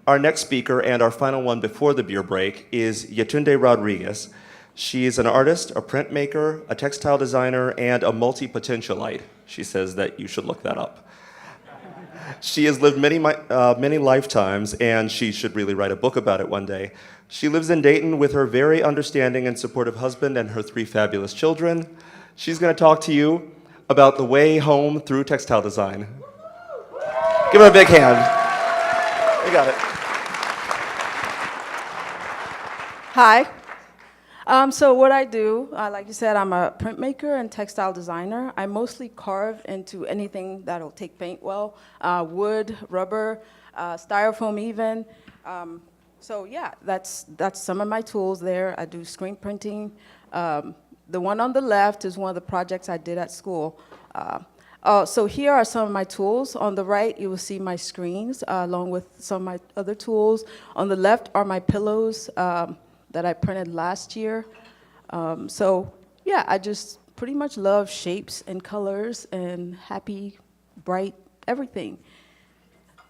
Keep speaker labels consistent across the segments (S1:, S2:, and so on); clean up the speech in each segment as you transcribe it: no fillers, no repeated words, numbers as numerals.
S1: Our next speaker and our final one before the beer break is Yetunde Rodriguez. She is an artist, a printmaker, a textile designer, and a multi-potentialite. She says that you should look that up. She has lived many lifetimes, and she should really write a book about it one day. She lives in Dayton with her very understanding and supportive husband and her 3 fabulous children. She's going to talk to you about the way home through textile design. Give her a big hand. You got it.
S2: Hi. So what I do, like you said, I'm a printmaker and textile designer. I mostly carve into anything that'll take paint well, wood, rubber, styrofoam even. So yeah, that's some of my tools there. I do screen printing. The one on the left is one of the projects I did at school. So here are some of my tools. On the right, you will see my screens, along with some of my other tools. On the left are my pillows that I printed last year. So yeah, I just pretty much love shapes and colors and happy, bright, everything.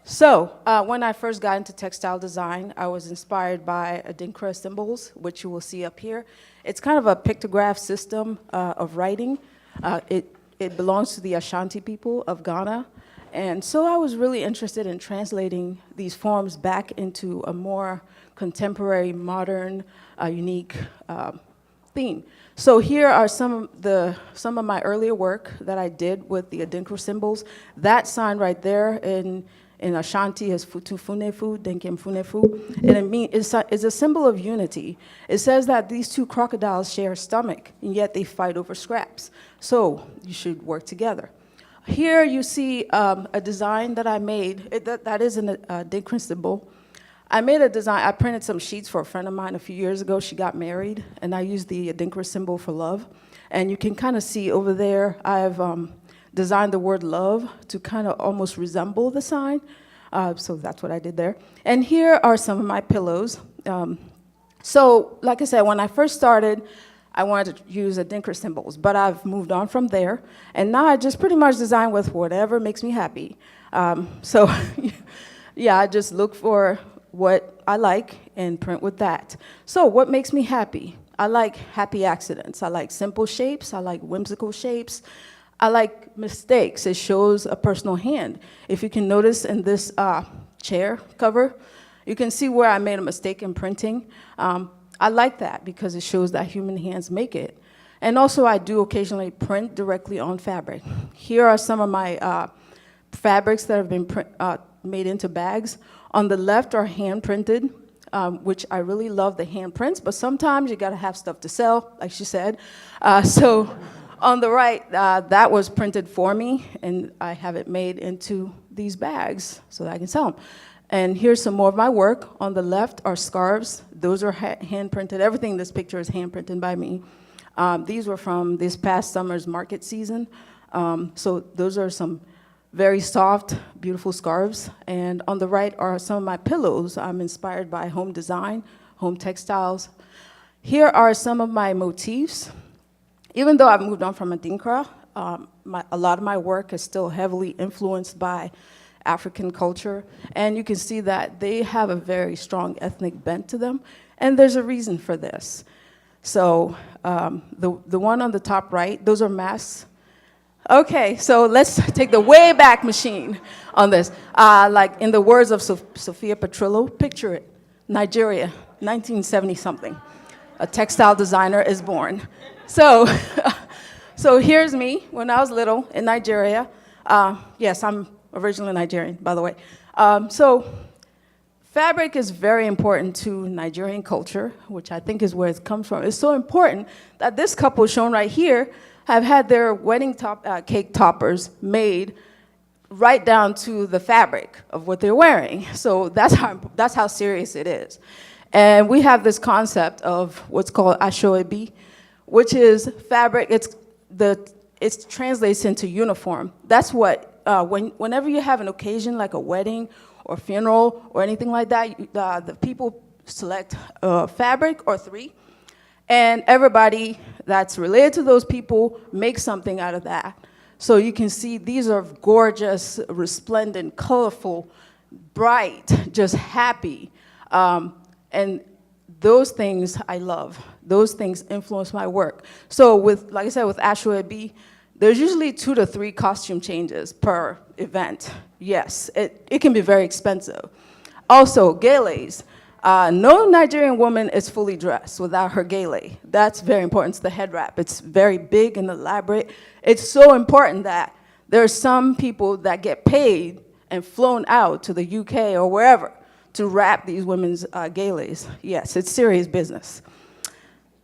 S2: So when I first got into textile design, I was inspired by Adinkra symbols, which you will see up here. It's kind of a pictograph system of writing. It belongs to the Ashanti people of Ghana. And so I was really interested in translating these forms back into a more contemporary, modern, unique theme. So here are some of my earlier work that I did with the Adinkra symbols. That sign right there in Ashanti is Futu Funefu, Denkem Funefu, and it's a symbol of unity. It says that these 2 crocodiles share a stomach, and yet they fight over scraps. So you should work together. Here you see a design that I made. That is an Adinkra symbol. I made a design. I printed some sheets for a friend of mine a few years ago. She got married, and I used the Adinkra symbol for love. And you can kind of see over there, I've designed the word love to kind of almost resemble the sign. So that's what I did there. And here are some of my pillows. So like I said, when I first started, I wanted to use Adinkra symbols, but I've moved on from there. And now I just pretty much design with whatever makes me happy. So yeah, I just look for what I like and print with that. So what makes me happy? I like happy accidents. I like simple shapes. I like whimsical shapes. I like mistakes. It shows a personal hand. If you can notice in this chair cover, you can see where I made a mistake in printing. I like that because it shows that human hands make it. And also I do occasionally print directly on fabric. Here are some of my fabrics that have been made into bags. On the left are hand printed, which I really love the hand prints, but sometimes you gotta have stuff to sell, like she said. So on the right, that was printed for me, and I have it made into these bags so that I can sell them. And here's some more of my work. On the left are scarves. Those are hand printed. Everything in this picture is hand printed by me. These were from this past summer's market season. So those are some very soft, beautiful scarves. And on the right are some of my pillows. I'm inspired by home design, home textiles. Here are some of my motifs. Even though I've moved on from Adinkra, a lot of my work is still heavily influenced by African culture. And you can see that they have a very strong ethnic bent to them. And there's a reason for this. So the one on the top right, those are masks. Okay, so let's take the way back machine on this. Like in the words of Sophia Petrillo, picture it, Nigeria, 1970 something. A textile designer is born. So, so here's me when I was little in Nigeria. Yes, I'm originally Nigerian, by the way. So fabric is very important to Nigerian culture, which I think is where it comes from. It's so important that this couple shown right here have had their wedding cake toppers made right down to the fabric of what they're wearing. So that's how serious it is. And we have this concept of what's called ashoebi, which is fabric. It translates into uniform. That's what whenever you have an occasion like a wedding or funeral or anything like that, the people select fabric or 3. And everybody that's related to those people makes something out of that. So you can see these are gorgeous, resplendent, colorful bright, just happy. And those things I love. Those things influence my work. So with, like I said, with Ashua B, there's usually 2 to 3 costume changes per event. Yes, it can be very expensive. Also, geles. No Nigerian woman is fully dressed without her gele. That's very important. It's the head wrap. It's very big and elaborate. It's so important that there are some people that get paid and flown out to the UK or wherever to wrap these women's geles. Yes, it's serious business.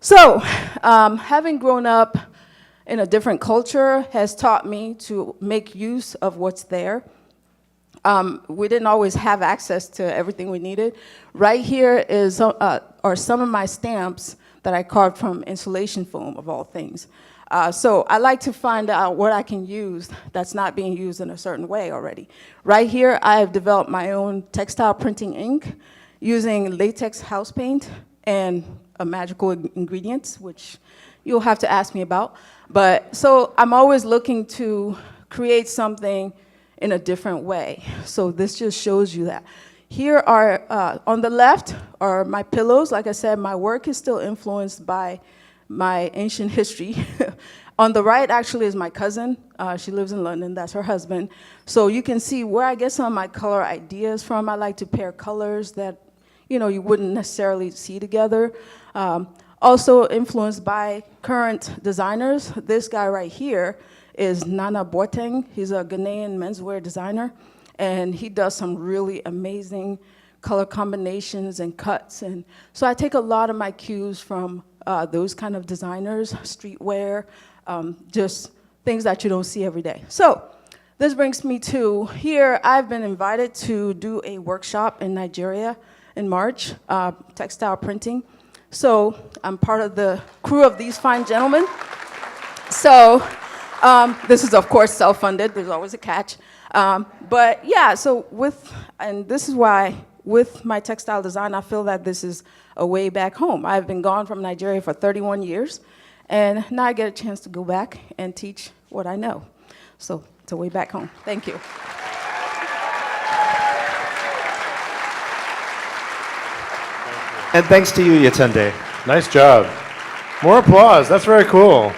S2: So, having grown up in a different culture has taught me to make use of what's there. We didn't always have access to everything we needed. Right here are some of my stamps that I carved from insulation foam, of all things. So I like to find out what I can use that's not being used in a certain way already. Right here, I have developed my own textile printing ink using latex house paint and a magical ingredients, which you'll have to ask me about. But so I'm always looking to create something in a different way. So this just shows you that. Here are, on the left are my pillows. Like I said, my work is still influenced by my ancient history. On the right actually is my cousin. She lives in London, that's her husband. So you can see where I get some of my color ideas from. I like to pair colors that you wouldn't necessarily see together. Also influenced by current designers. This guy right here is Nana Boateng. He's a Ghanaian menswear designer, and he does some really amazing color combinations and cuts. And so I take a lot of my cues from those kind of designers, streetwear, just things that you don't see every day. So this brings me to here. I've been invited to do a workshop in Nigeria in March, textile printing. So I'm part of the crew of these fine gentlemen. So this is, of course, self-funded. There's always a catch. But yeah, so and this is why with my textile design, I feel that this is a way back home. I've been gone from Nigeria for 31 years, and now I get a chance to go back and teach what I know. So it's a way back home. Thank you.
S1: And thanks to you, Yetunde.
S3: Nice job. More applause. That's very cool.